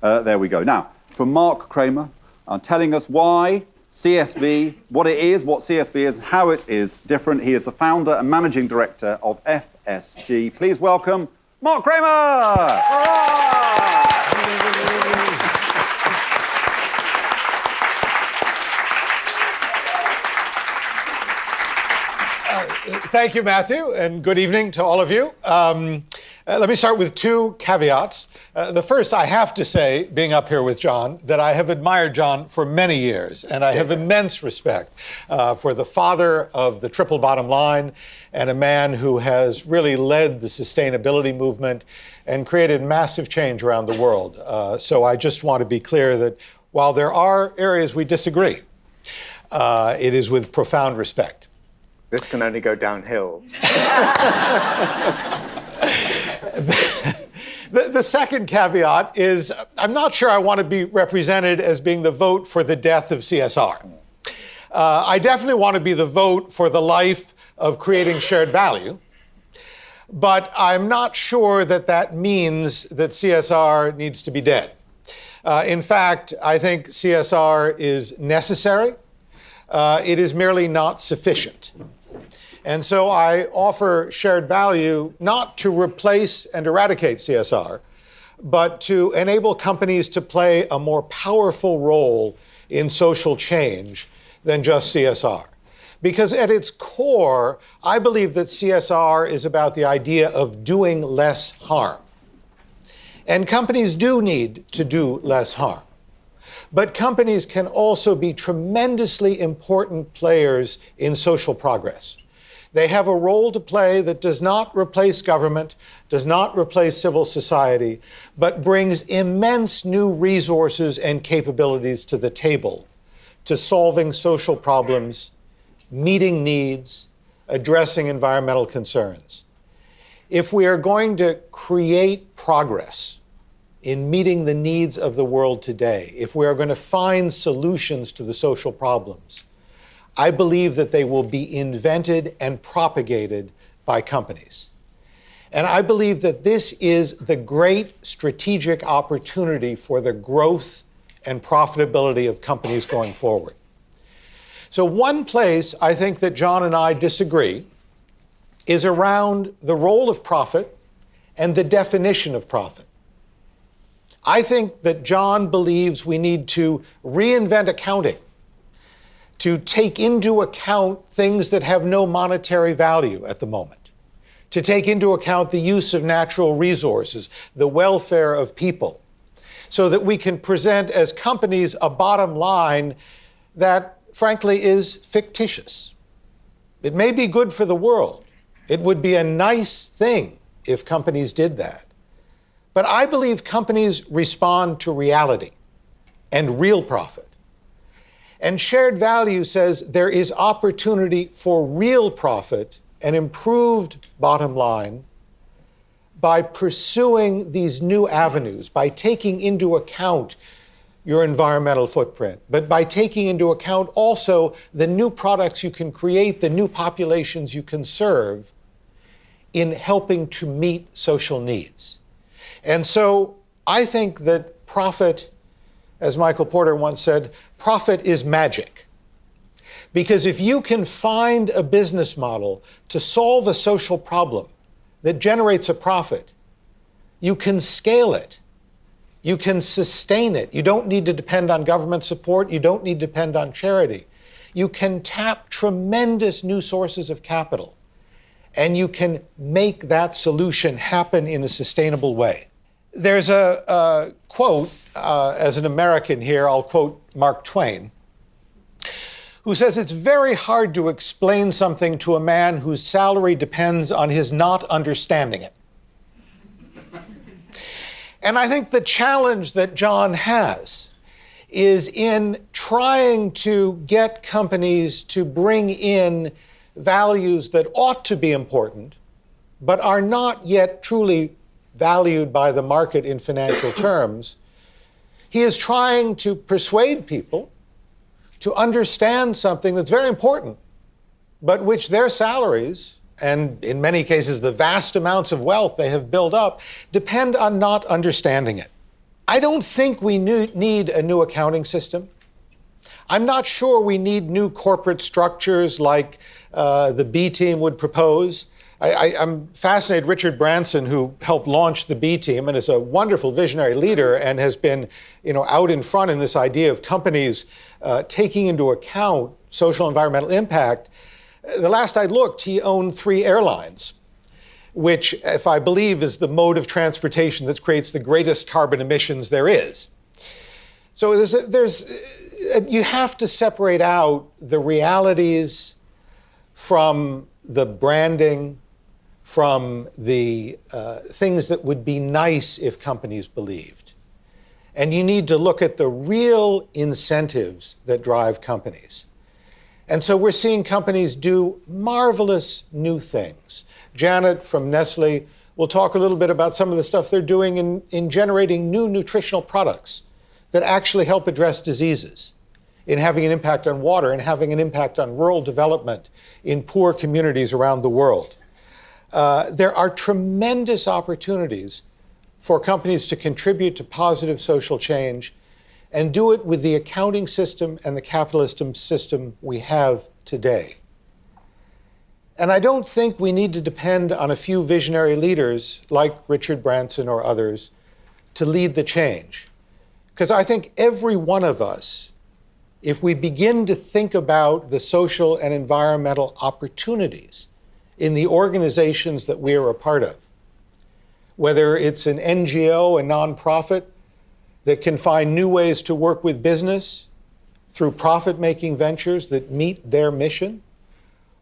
There we go. Now, from Mark Kramer, telling us why CSV, what it is, what CSV is, how it is different. He is the founder and managing director of FSG. Please welcome Mark Kramer! Thank you, Matthew, and good evening to all of you. Let me start with two caveats. The first, I have to say, being up here with John, that I have admired John for many years, and I have immense respect for the father of the Triple Bottom Line and a man who has really led the sustainability movement and created massive change around the world. So I just want to be clear that while there are areas we disagree, it is with profound respect. This can only go downhill. The second caveat is I'm not sure I want to be represented as being the vote for the death of CSR. I definitely want to be the vote for the life of creating shared value, but I'm not sure that that means that CSR needs to be dead. In fact, I think CSR is necessary. It is merely not sufficient. And so I offer shared value not to replace and eradicate CSR, but to enable companies to play a more powerful role in social change than just CSR. Because at its core, I believe that CSR is about the idea of doing less harm. And companies do need to do less harm. But companies can also be tremendously important players in social progress. They have a role to play that does not replace government, does not replace civil society, but brings immense new resources and capabilities to the table to solving social problems, meeting needs, addressing environmental concerns. If we are going to create progress in meeting the needs of the world today, if we are going to find solutions to the social problems, I believe that they will be invented and propagated by companies. And I believe that this is the great strategic opportunity for the growth and profitability of companies going forward. So one place I think that John and I disagree is around the role of profit and the definition of profit. I think that John believes we need to reinvent accounting to take into account things that have no monetary value at the moment, to take into account the use of natural resources, the welfare of people, so that we can present as companies a bottom line that, frankly, is fictitious. It may be good for the world. It would be a nice thing if companies did that. But I believe companies respond to reality and real profit. And shared value says there is opportunity for real profit and improved bottom line by pursuing these new avenues, by taking into account your environmental footprint, but by taking into account also the new products you can create, the new populations you can serve in helping to meet social needs. And so I think that profit, as Michael Porter once said, profit is magic. Because if you can find a business model to solve a social problem that generates a profit, you can scale it. You can sustain it. You don't need to depend on government support. You don't need to depend on charity. You can tap tremendous new sources of capital, and you can make that solution happen in a sustainable way. There's a quote, as an American here, I'll quote Mark Twain, who says it's very hard to explain something to a man whose salary depends on his not understanding it. And I think the challenge that John has is in trying to get companies to bring in values that ought to be important, but are not yet truly valued by the market in financial terms. He is trying to persuade people to understand something that's very important, but which their salaries, and in many cases the vast amounts of wealth they have built up, depend on not understanding it. I don't think we need a new accounting system. I'm not sure we need new corporate structures like the B team would propose. I'm fascinated. Richard Branson, who helped launch the B team and is a wonderful visionary leader and has been, out in front in this idea of companies taking into account social and environmental impact. The last I looked, he owned 3 airlines, which, if I believe, is the mode of transportation that creates the greatest carbon emissions there is. So you have to separate out the realities from the branding, from the things that would be nice if companies believed. And you need to look at the real incentives that drive companies. And so we're seeing companies do marvelous new things. Janet from Nestle will talk a little bit about some of the stuff they're doing in generating new nutritional products that actually help address diseases, in having an impact on water and having an impact on rural development in poor communities around the world. There are tremendous opportunities for companies to contribute to positive social change and do it with the accounting system and the capitalist system we have today. And I don't think we need to depend on a few visionary leaders like Richard Branson or others to lead the change. Because I think every one of us, if we begin to think about the social and environmental opportunities in the organizations that we are a part of, whether it's an NGO, a nonprofit that can find new ways to work with business through profit-making ventures that meet their mission,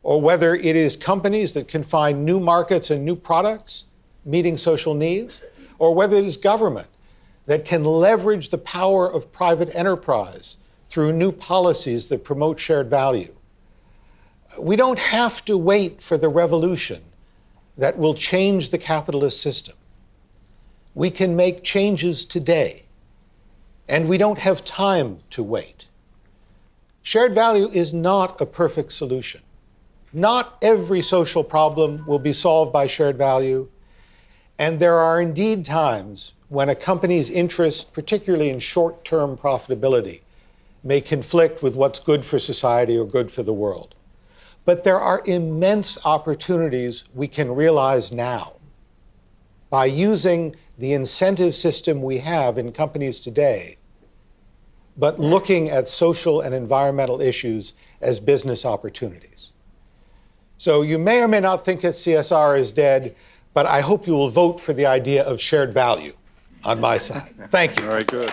or whether it is companies that can find new markets and new products meeting social needs, or whether it is government that can leverage the power of private enterprise through new policies that promote shared value. We don't have to wait for the revolution that will change the capitalist system. We can make changes today, and we don't have time to wait. Shared value is not a perfect solution. Not every social problem will be solved by shared value, and there are indeed times when a company's interest, particularly in short-term profitability, may conflict with what's good for society or good for the world. But there are immense opportunities we can realize now by using the incentive system we have in companies today, but looking at social and environmental issues as business opportunities. So you may or may not think that CSR is dead, but I hope you will vote for the idea of shared value on my side. Thank you. Very good.